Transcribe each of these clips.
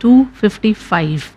255।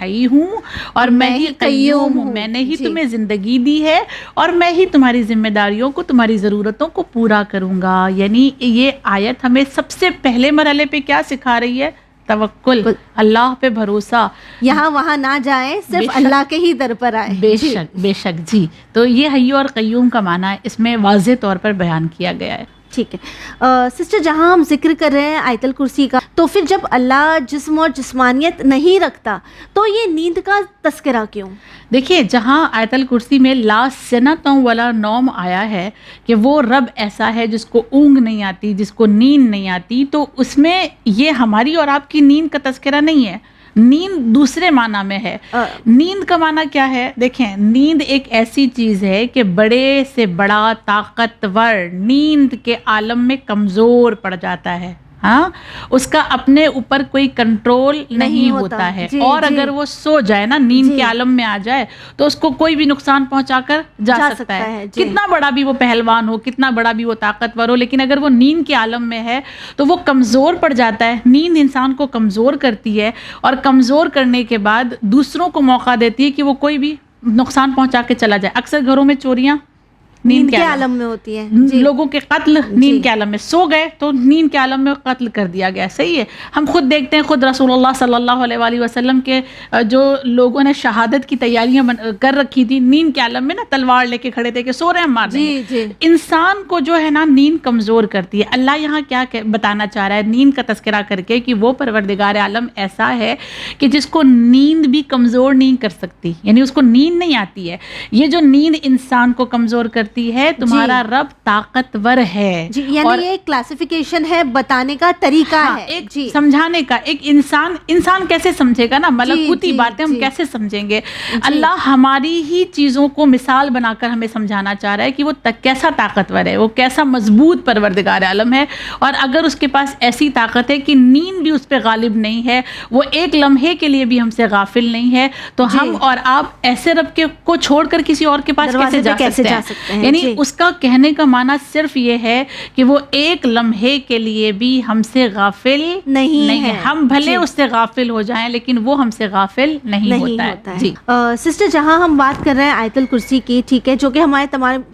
حی ہوں اور میں ہی قیوم ہوں، میں نے ہی تمہیں زندگی دی ہے اور میں ہی تمہاری ذمہ داریوں کو، تمہاری ضرورتوں کو پورا کروں گا. یعنی یہ آیت ہمیں سب سے پہلے مرحلے پہ کیا سکھا رہی ہے؟ توکل، اللہ پہ بھروسہ، یہاں وہاں نہ جائیں، صرف اللہ کے ہی در پر آئے. بے شک جی. تو یہ حی اور قیوم کا معنی اس میں واضح طور پر بیان کیا گیا ہے. ٹھیک ہے سسٹر، جہاں ہم ذکر کر رہے ہیں آیت الکرسی کا، تو پھر جب اللہ جسم اور جسمانیت نہیں رکھتا تو یہ نیند کا تذکرہ کیوں؟ دیکھیے، جہاں آیت الکرسی میں لا سنۃ ولا نوم آیا ہے کہ وہ رب ایسا ہے جس کو اونگ نہیں آتی، جس کو نیند نہیں آتی، تو اس میں یہ ہماری اور آپ کی نیند کا تذکرہ نہیں ہے. نیند دوسرے معنی میں ہے. نیند کا معنی کیا ہے؟ دیکھیں، نیند ایک ایسی چیز ہے کہ بڑے سے بڑا طاقتور نیند کے عالم میں کمزور پڑ جاتا ہے. ہاں، اس کا اپنے اوپر کوئی کنٹرول نہیں ہوتا ہے. اور اگر وہ سو جائے نا، نیند کے عالم میں آ جائے، تو اس کو کوئی بھی نقصان پہنچا کر جا سکتا ہے. کتنا بڑا بھی وہ پہلوان ہو، کتنا بڑا بھی وہ طاقتور ہو، لیکن اگر وہ نیند کے عالم میں ہے تو وہ کمزور پڑ جاتا ہے. نیند انسان کو کمزور کرتی ہے، اور کمزور کرنے کے بعد دوسروں کو موقع دیتی ہے کہ وہ کوئی بھی نقصان پہنچا کے چلا جائے. اکثر گھروں میں چوریاں نیند کے عالم میں ہوتی ہے، لوگوں کے قتل نیند کے عالم میں. سو گئے تو نیند کے عالم میں قتل کر دیا گیا. صحیح ہے، ہم خود دیکھتے ہیں، خود رسول اللہ صلی اللہ علیہ وآلہ وسلم کے جو لوگوں نے شہادت کی تیاریاں کر رکھی تھی، نیند کے عالم میں نا تلوار لے کے کھڑے تھے کہ سو رہے ہیں مار دیں گے. انسان کو جو ہے نا نیند کمزور کرتی ہے. اللہ یہاں کیا بتانا چاہ رہا ہے نیند کا تذکرہ کر کے؟ کہ وہ پروردگار عالم ایسا ہے کہ جس کو نیند بھی کمزور نہیں کر سکتی، یعنی اس کو نیند نہیں آتی ہے. یہ جو نیند انسان کو کمزور کرتی ہے، تمہارا رب طاقتور ہے. یعنی یہ کلاسیفیکیشن ہے، بتانے کا طریقہ ہے، ایک سمجھانے کا. ایک انسان کیسے سمجھے گا نا، ملکوتی باتیں ہم کیسے سمجھیں گے؟ اللہ ہماری ہی چیزوں کو مثال بنا کر ہمیں سمجھانا چاہ رہا ہے کہ وہ کیسا طاقتور ہے، وہ کیسا مضبوط پروردگار عالم ہے. اور اگر اس کے پاس ایسی طاقت ہے کہ نیند بھی اس پہ غالب نہیں ہے، وہ ایک لمحے کے لیے بھی ہم سے غافل نہیں ہے، تو ہم اور آپ ایسے رب کو چھوڑ کر کسی اور کے پاس کیسے جا سکتے ہیں؟ یعنی اس کا کہنے کا معنی صرف یہ ہے کہ وہ ایک لمحے کے لیے بھی ہم سے غافل نہیں ہے. ہم بھلے اس سے غافل ہو جائیں، لیکن وہ ہم سے غافل نہیں ہوتا ہے. جی سسٹر، جہاں ہم بات کر رہے ہیں آیت الکرسی کی، ٹھیک ہے، جو کہ ہمارے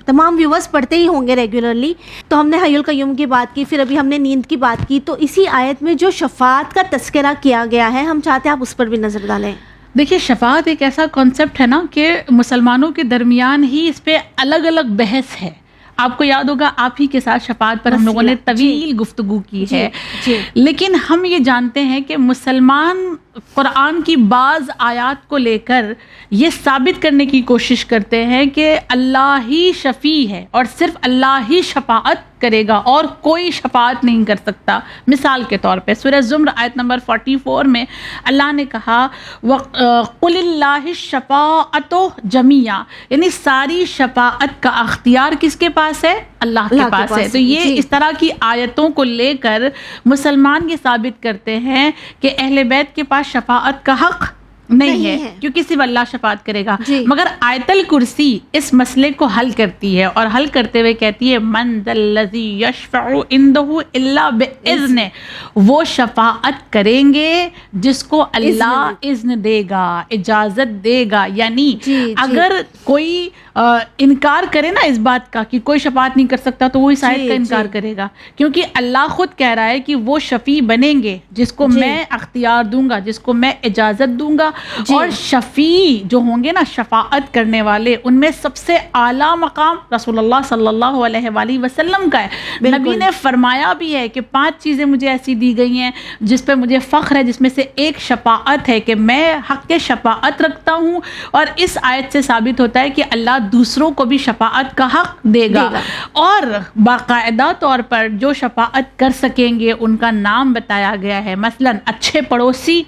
تمام ویورز پڑھتے ہی ہوں گے ریگولرلی، تو ہم نے حی القیوم کی بات کی، پھر ابھی ہم نے نیند کی بات کی، تو اسی آیت میں جو شفاعت کا تذکرہ کیا گیا ہے، ہم چاہتے ہیں آپ اس پر بھی نظر ڈالیں. دیکھیے، شفاعت ایک ایسا کانسیپٹ ہے نا کہ مسلمانوں کے درمیان ہی اس پہ الگ الگ بحث ہے. آپ کو یاد ہوگا، آپ ہی کے ساتھ شفاعت پر ہم لوگوں نے طویل گفتگو کی ہے. لیکن ہم یہ جانتے ہیں کہ مسلمان قرآن کی بعض آیات کو لے کر یہ ثابت کرنے کی کوشش کرتے ہیں کہ اللہ ہی شفیع ہے اور صرف اللہ ہی شفاعت کرے گا اور کوئی شفاعت نہیں کر سکتا. مثال کے طور پہ سورہ زمر آیت نمبر 44 میں اللہ نے کہا قُلِ اللَّهِ الشَّفَاعَةُ جَمِيعًا، یعنی ساری شفاعت کا اختیار کس کے پاس ہے؟ اللہ کے پاس ہے. تو یہ اس طرح کی آیتوں کو لے کر مسلمان یہ ثابت کرتے ہیں کہ اہل بیت کے پاس شفاعت کا حق نہیں ہے، کیونکہ صرف اللہ شفاعت کرے گا. مگر آیت الکرسی اس مسئلے کو حل کرتی ہے، اور حل کرتے ہوئے کہتی ہے من ذا الذی یشفع عندہ الا باذنہ، وہ شفاعت کریں گے جس کو اللہ اذن دے گا، اجازت دے گا. یعنی اگر کوئی انکار کرے نا اس بات کا کہ کوئی شفاعت نہیں کر سکتا، تو وہ اس آیت کا انکار کرے گا، کیونکہ اللہ خود کہہ رہا ہے کہ وہ شفیع بنیں گے جس کو میں اختیار دوں گا، جس کو میں اجازت دوں گا. اور شفیع جو ہوں گے نا، شفاعت کرنے والے، ان میں سب سے اعلیٰ مقام رسول اللہ صلی اللہ علیہ وآلہ وسلم کا ہے. نبی نے فرمایا بھی ہے کہ 5 چیزیں مجھے ایسی دی گئی ہیں جس پہ مجھے فخر ہے، جس میں سے ایک شفاعت ہے، کہ میں حق کے شفاعت رکھتا ہوں. اور اس آیت سے ثابت ہوتا ہے کہ اللہ دوسروں کو بھی شفاعت کا حق دے گا، اور باقاعدہ طور پر جو شفاعت کر سکیں گے ان کا نام بتایا گیا ہے. مثلا اچھے پڑوسی،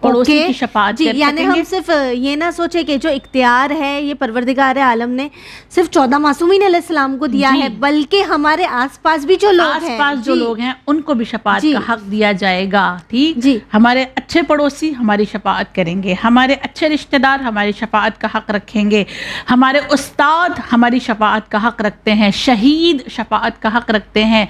پڑوسی کی شفاعت جی، کر یعنی سکیں گے۔ ہم صرف یہ نہ سوچیں کہ جو اختیار ہے یہ پروردگار عالم نے صرف 14 معصومین علیہ السلام کو دیا جی، ہے، بلکہ ہمارے آس پاس بھی جو لوگ ہیں، آس پاس جو جی، لوگ ہیں ان کو بھی شفاعت جی، کا حق دیا جائے گا، ٹھیک؟ جی، ہمارے اچھے پڑوسی ہماری شفاعت کریں گے، ہمارے اچھے رشتہ دار ہماری شفاعت کا حق رکھیں گے، ہمارے استاد ہماری شفاعت کا حق رکھتے ہیں، شہید شفاعت کا حق رکھتے ہیں،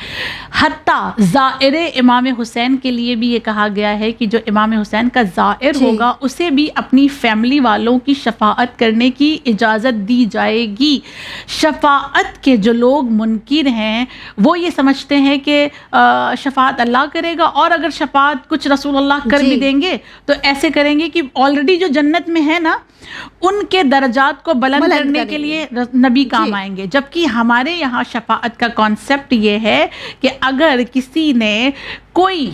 حتیٰ زائر امام حسین کے لیے بھی یہ کہا گیا ہے کہ جو امام حسین کا زائر جی، ہوگا اسے بھی اپنی فیملی والوں کی شفاعت کرنے کی اجازت دی جائے گی۔ شفاعت کے جو لوگ منکر ہیں وہ یہ سمجھتے ہیں کہ شفاعت اللہ کرے گا، اور اگر شفاعت کچھ رسول اللہ کر جی، بھی دیں گے تو ایسے کریں گے کہ آلریڈی جو جنت میں ہے نا ان کے درجات کو بلند کرنے کے لیے نبی کام آئیں گے، جبکہ ہمارے یہاں شفاعت کا کانسیپٹ یہ ہے کہ اگر کسی نے کوئی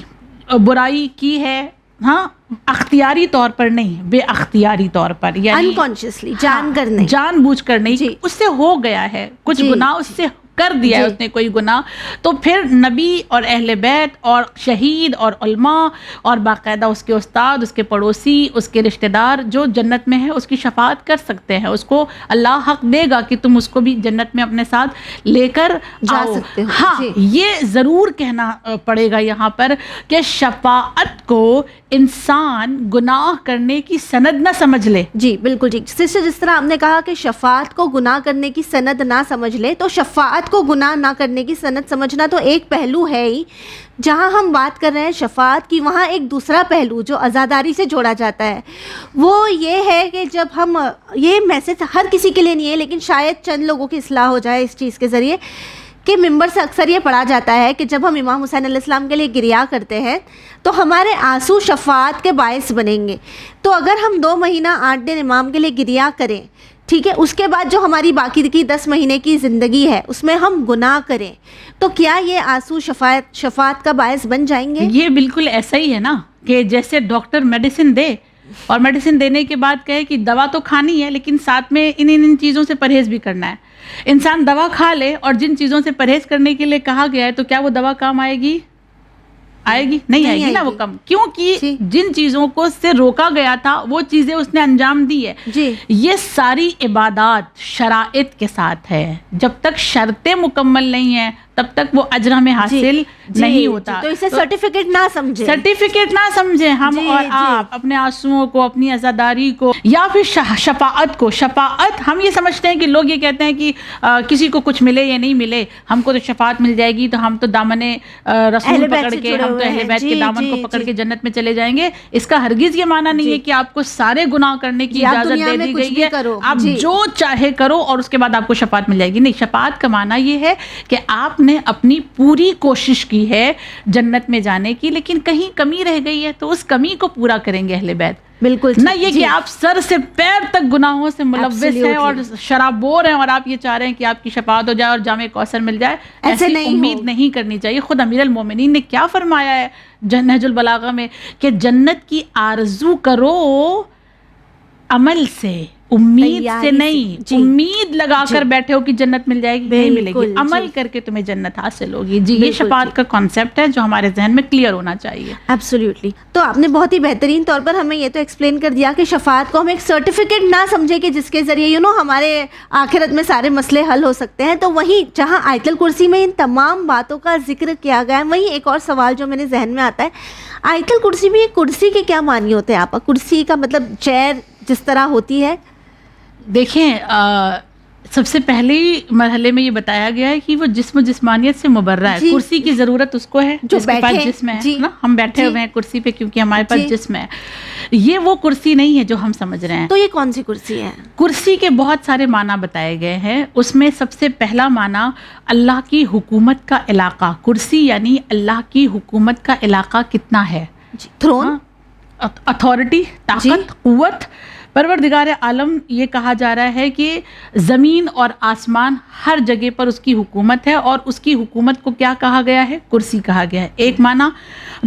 برائی کی ہے، ہاں اختیاری طور پر نہیں، بے اختیاری طور پر، یعنی انکانشیسلی، جان کر نہیں، جان بوجھ کر نہیں، جی، اس سے ہو گیا ہے کچھ جی، گناہ، اس سے کر دیا ہے جی، اس نے کوئی گناہ، تو پھر نبی اور اہل بیت اور شہید اور علماء اور باقاعدہ اس کے استاد، اس کے پڑوسی، اس کے رشتہ دار جو جنت میں ہے اس کی شفاعت کر سکتے ہیں، اس کو اللہ حق دے گا کہ تم اس کو بھی جنت میں اپنے ساتھ لے کر جا آؤ۔ سکتے ہو، ہاں، جی، یہ ضرور کہنا پڑے گا یہاں پر کہ شفاعت کو انسان گناہ کرنے کی سند نہ سمجھ لے۔ جی بالکل ٹھیک، جس طرح آپ نے کہا کہ شفاعت کو گناہ کرنے کی سند نہ سمجھ لے، تو شفاعت کو گناہ نہ کرنے کی سند سمجھنا تو ایک پہلو ہے ہی۔ جہاں ہم بات کر رہے ہیں شفاعت کی، وہاں ایک دوسرا پہلو جو عزاداری سے جوڑا جاتا ہے وہ یہ ہے کہ جب ہم، یہ میسج ہر کسی کے لیے نہیں ہے لیکن شاید چند لوگوں کی اصلاح ہو جائے اس چیز کے ذریعے، کہ ممبر سے اکثر یہ پڑھا جاتا ہے کہ جب ہم امام حسین علیہ السلام کے لیے گریا کرتے ہیں تو ہمارے آنسو شفاعت کے باعث بنیں گے۔ تو اگر ہم 2 مہینہ 8 دن امام کے لیے گریا کریں، ٹھیک ہے، اس کے بعد جو ہماری باقی کی 10 مہینے کی زندگی ہے اس میں ہم گناہ کریں، تو کیا یہ آنسو شفاعت کا باعث بن جائیں گے؟ یہ بالکل ایسا ہی ہے نا کہ جیسے ڈاکٹر میڈیسن دے اور میڈیسن دینے کے بعد کہے کہ دوا تو کھانی ہے لیکن ساتھ میں ان چیزوں سے پرہیز بھی کرنا ہے۔ انسان دوا کھا لے اور جن چیزوں سے پرہیز کرنے کے لیے کہا گیا ہے تو کیا وہ دوا کام آئے گی؟ آئے گی؟ نہیں آئے گی نا وہ کم، کیونکہ جن چیزوں کو سے روکا گیا تھا وہ چیزیں اس نے انجام دی ہے۔ جی، یہ ساری عبادات شرائط کے ساتھ ہے، جب تک شرطیں مکمل نہیں ہیں تب تک وہ اجر ہمیں حاصل نہیں ہوتا۔ تو اسے سرٹیفکیٹ نہ سمجھیں، سرٹیفکیٹ نہ سمجھیں ہم اور آپ اپنے آنسوؤں کو، اپنی عزاداری کو، یا پھر شفاعت کو۔ شفاعت ہم یہ سمجھتے ہیں کہ لوگ یہ کہتے ہیں کہ کسی کو کچھ ملے یا نہیں ملے، ہم کو تو شفاعت مل جائے گی تو ہم تو دامن رسول پکڑ کے، ہم تو اہل بیت کے دامن کو پکڑ کے جنت میں چلے جائیں گے۔ اس کا ہرگز یہ معنی نہیں ہے کہ آپ کو سارے گناہ کرنے کی اجازت دے دی گئی ہے، آپ جو چاہے کرو اور اس کے بعد آپ کو شفاعت مل جائے گی۔ نہیں، شفاعت کا معنی یہ ہے کہ آپ نے اپنی پوری کوشش کی ہے جنت میں جانے کی، لیکن کہیں کمی رہ گئی ہے تو اس کمی کو پورا کریں گے اہل بیت۔ بالکل نہ یہ کہ آپ سر سے پیر تک گناہوں سے ملوث ہیں اور شرابور ہیں اور آپ یہ چاہ رہے ہیں کہ آپ کی شفاعت ہو جائے اور جامع کوثر مل جائے، ایسی امید نہیں کرنی چاہیے۔ خود امیر المومنین نے کیا فرمایا ہے نہج البلاغہ میں کہ جنت کی آرزو کرو عمل سے، امید سے نہیں۔ امید لگا کر بیٹھے ہو کہ جنت مل جائے گی، نہیں ملے گی، عمل کر کے تمہیں جنت حاصل ہوگی۔ جی، یہ شفاعت کا کانسیپٹ ہے جو ہمارے ذہن میں کلیئر ہونا چاہیے۔ ایبسولیوٹلی۔ تو آپ نے بہت ہی بہترین طور پر ہمیں یہ تو ایکسپلین کر دیا کہ شفاعت کو ہم ایک سرٹیفکیٹ نہ سمجھے کہ جس کے ذریعے ہمارے آخرت میں سارے مسئلے حل ہو سکتے ہیں۔ تو وہیں جہاں آیت الکرسی میں ان تمام باتوں کا ذکر کیا گیا ہے، وہیں ایک اور سوال جو میرے ذہن میں آتا ہے، آیت الکرسی میں کرسی کے کیا معنی ہوتے ہیں؟ آپ کرسی کا مطلب چیئر جس طرح ہوتی ہے؟ دیکھیں، سب سے پہلے مرحلے میں یہ بتایا گیا ہے کہ وہ جسم و جسمانیت سے مبرہ ہے۔ کرسی کی ضرورت اس کو ہے جس کے پاس جسم ہے نا، ہم بیٹھے ہوئے ہیں کرسی پہ کیونکہ ہمارے پاس جسم ہے۔ یہ وہ کرسی نہیں ہے جو ہم سمجھ رہے ہیں۔ تو یہ کون سی کرسی ہے؟ کرسی کے بہت سارے معنی بتائے گئے ہیں، اس میں سب سے پہلا معنی اللہ کی حکومت کا علاقہ۔ کرسی یعنی اللہ کی حکومت کا علاقہ کتنا ہے، تھرون، اتھارٹی، طاقت، قوت۔ پروردگار عالم یہ کہا جا رہا ہے کہ زمین اور آسمان ہر جگہ پر اس کی حکومت ہے، اور اس کی حکومت کو کیا کہا گیا ہے؟ کرسی کہا گیا ہے، ایک معنی۔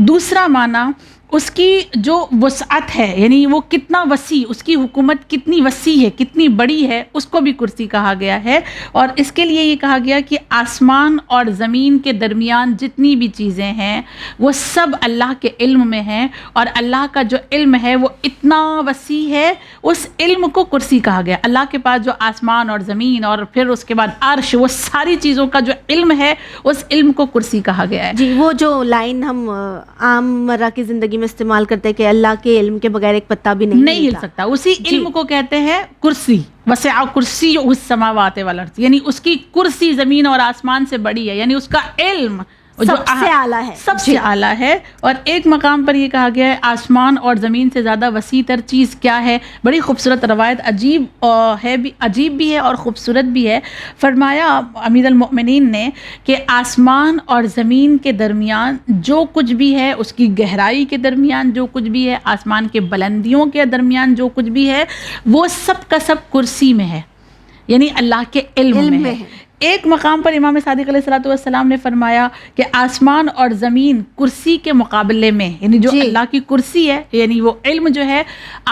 دوسرا معنی اس کی جو وسعت ہے، یعنی وہ کتنا وسیع، اس کی حکومت کتنی وسیع ہے، کتنی بڑی ہے، اس کو بھی کرسی کہا گیا ہے. اور اس کے لیے یہ کہا گیا کہ آسمان اور زمین کے درمیان جتنی بھی چیزیں ہیں وہ سب اللہ کے علم میں ہیں، اور اللہ کا جو علم ہے وہ اتنا وسیع ہے، اس علم کو کرسی کہا گیا. اللہ کے پاس جو آسمان اور زمین اور پھر اس کے بعد عرش، وہ ساری چیزوں کا جو علم ہے اس علم کو کرسی کہا گیا ہے. جی، وہ جو لائن ہم عام مرہ کی زندگی میں استعمال کرتے ہیں کہ اللہ کے علم کے بغیر ایک پتا بھی نہیں ہل سکتا، اسی علم کو کہتے ہیں کرسی. وسع کرسی السماوات والارض، یعنی اس کی کرسی زمین اور آسمان سے بڑی ہے، یعنی اس کا علم سب سے اعلیٰ ہے، سب سے اعلیٰ ہے. اور ایک مقام پر یہ کہا گیا ہے آسمان اور زمین سے زیادہ وسیع تر چیز کیا ہے. بڑی خوبصورت روایت، عجیب بھی ہے اور خوبصورت بھی ہے. فرمایا امیر المؤمنین نے کہ آسمان اور زمین کے درمیان جو کچھ بھی ہے، اس کی گہرائی کے درمیان جو کچھ بھی ہے، آسمان کے بلندیوں کے درمیان جو کچھ بھی ہے، وہ سب کا سب کرسی میں ہے، یعنی اللہ کے علم میں ہے. ایک مقام پر امام صادق علیہ الصلوۃ والسلام نے فرمایا کہ آسمان اور زمین کرسی کے مقابلے میں، یعنی جو اللہ کی کرسی ہے، یعنی وہ علم جو ہے،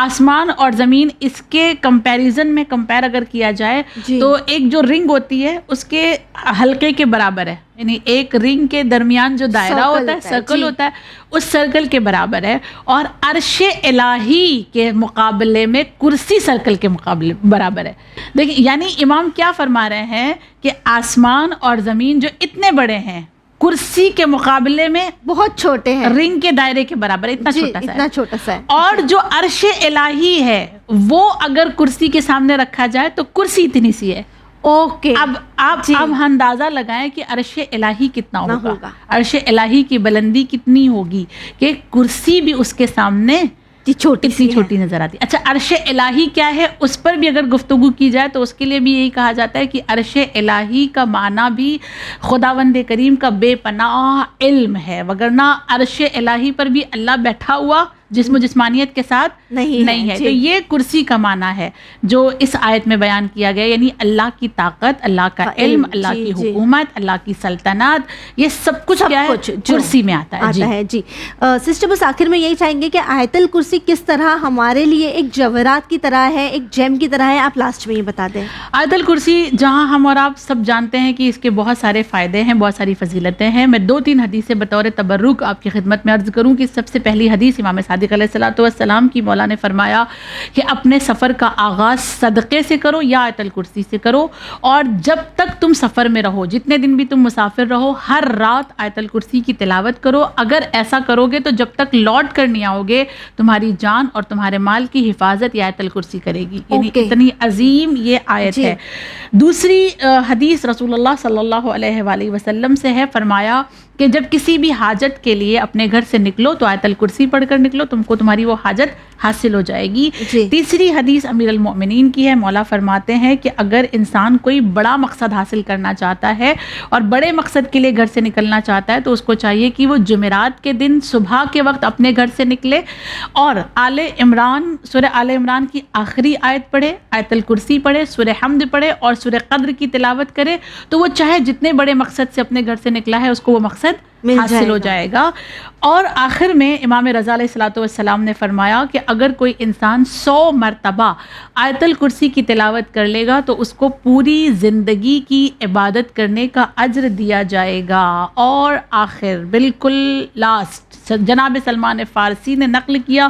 آسمان اور زمین اس کے کمپیریزن میں کمپیر اگر کیا جائے تو ایک جو رنگ ہوتی ہے اس کے حلقے کے برابر ہے. یعنی ایک رنگ کے درمیان جو دائرہ ہوتا ہے، سرکل ہوتا ہے، اس سرکل کے برابر ہے. اور عرش الہی کے مقابلے میں کرسی سرکل کے مقابلے برابر ہے. دیکھیں، یعنی امام کیا فرما رہے ہیں کہ آسمان اور زمین جو اتنے بڑے ہیں، کرسی کے مقابلے میں بہت چھوٹے ہیں، رنگ کے دائرے کے برابر، اتنا چھوٹا سا ہے. اور جو عرش الہی ہے وہ اگر کرسی کے سامنے رکھا جائے تو کرسی اتنی سی ہے. اوکے، اب اندازہ لگائیں کہ عرش الہی کتنا ہوگا، عرش الہی کی بلندی کتنی ہوگی کہ کرسی بھی اس کے سامنے چھوٹی نظر آتی. اچھا، عرش الہی کیا ہے، اس پر بھی اگر گفتگو کی جائے تو اس کے لیے بھی یہی کہا جاتا ہے کہ عرش الہی کا معنی بھی خداوند کریم کا بے پناہ علم ہے، وگرنہ عرش الہی پر بھی اللہ بیٹھا ہوا جسم و جسمانیت کے ساتھ نہیں ہے. تو یہ کرسی کا معنی ہے جو اس آیت میں بیان کیا گیا، یعنی اللہ کی طاقت، اللہ کا علم، اللہ کی حکومت، اللہ کی سلطنت، یہ سب کچھ کیا ہے، کرسی میں آتا ہے. جی سسٹر، بس آخر میں یہی چاہیں گے کہ آیت الکرسی کس طرح ہمارے لیے ایک جواہرات کی طرح ہے، ایک جیم کی طرح ہے، آپ لاسٹ میں یہ بتا دیں. آیت الکرسی، جہاں ہم اور آپ سب جانتے ہیں کہ اس کے بہت سارے فائدے ہیں، بہت ساری فضیلتیں ہیں، میں 2-3 حدیثیں بطور تبرک آپ کی خدمت میں عرض کروں کہ سب سے پہلی حدیث امام صادق علیہ الصلوۃ والسلام کی، مولا نے فرمایا کہ اپنے سفر کا آغاز صدقے سے کرو یا آیت الکرسی سے کرو، اور جب تک تم سفر میں رہو، جتنے دن بھی تم مسافر رہو، ہر رات آیت الکرسی کی تلاوت کرو. اگر ایسا کرو گے تو جب تک لوٹ کر نہیں آؤ گے تمہاری جان اور تمہارے مال کی حفاظت یہ آیت الکرسی کرے گی. یعنی اتنی عظیم یہ آیت ہے. دوسری حدیث رسول اللہ صلی اللہ علیہ وآلہ وسلم سے ہے، فرمایا کہ جب کسی بھی حاجت کے لیے اپنے گھر سے نکلو تو آیت الکرسی پڑھ کر نکلو، تم کو تمہاری وہ حاجت حاصل ہو جائے گی. تیسری حدیث امیر المؤمنین کی ہے، مولا فرماتے ہیں کہ اگر انسان کوئی بڑا مقصد حاصل کرنا چاہتا ہے اور بڑے مقصد کے لیے گھر سے نکلنا چاہتا ہے تو اس کو چاہیے کہ وہ جمعرات کے دن صبح کے وقت اپنے گھر سے نکلے اور سورہ آل عمران کی آخری آیت پڑھے، آیت الکرسی پڑھے، سورہ حمد پڑھے اور سورہ قدر کی تلاوت کرے، تو وہ چاہے جتنے بڑے مقصد سے اپنے گھر سے نکلا ہے اس کو وہ مقصد حاصل ہو جائے گا. اور آخر میں امام رضا علیہ الصلوۃ والسلام نے فرمایا کہ اگر کوئی انسان 100 مرتبہ آیت الکرسی کی تلاوت کر لے گا تو اس کو پوری زندگی کی عبادت کرنے کا اجر دیا جائے گا. اور آخر بالکل لاسٹ جناب سلمان فارسی نے نقل کیا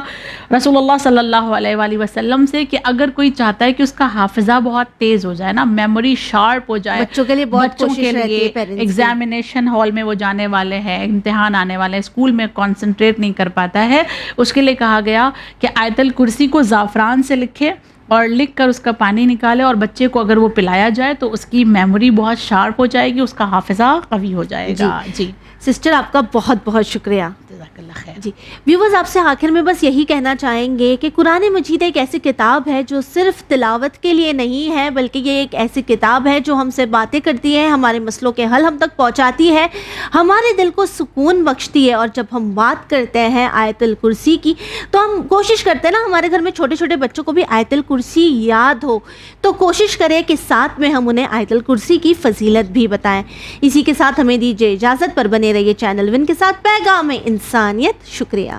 رسول اللہ صلی اللہ علیہ وآلہ وسلم سے کہ اگر کوئی چاہتا ہے کہ اس کا حافظہ بہت تیز ہو جائے نا، میموری شارپ ہو جائے، بچوں کے لیے بہت کوشش رہتی ہے، ایگزامینیشن ہال میں وہ جانے والے ہیں، امتحان آنے والے ہیں، اسکول میں کنسنٹریٹ نہیں کر پاتا ہے، اس کے لیے کہا گیا کہ آیت الکرسی کو زعفران سے لکھے اور لکھ کر اس کا پانی نکالے اور بچے کو اگر وہ پلایا جائے تو اس کی میموری بہت شارپ ہو جائے گی، اس کا حافظہ قوی ہو جائے گا. جی سسٹر، آپ کا بہت بہت شکریہ. جزاک اللہ خیر. جی ویورز، آپ سے آخر میں بس یہی کہنا چاہیں گے کہ قرآن مجید ایک ایسی کتاب ہے جو صرف تلاوت کے لیے نہیں ہے، بلکہ یہ ایک ایسی کتاب ہے جو ہم سے باتیں کرتی ہے، ہمارے مسئلوں کے حل ہم تک پہنچاتی ہے، ہمارے دل کو سکون بخشتی ہے. اور جب ہم بات کرتے ہیں آیت الکرسی کی تو ہم کوشش کرتے ہیں نا، ہمارے گھر میں چھوٹے چھوٹے بچوں کو بھی آیت الکرسی یاد ہو، تو کوشش کریں کہ ساتھ میں ہم انہیں آیت الکرسی کی فضیلت بھی بتائیں. اسی کے ساتھ ہمیں دیجیے اجازت، پر بنے رہیے چینل ون کے ساتھ. پیغام انسانیت. شکریہ.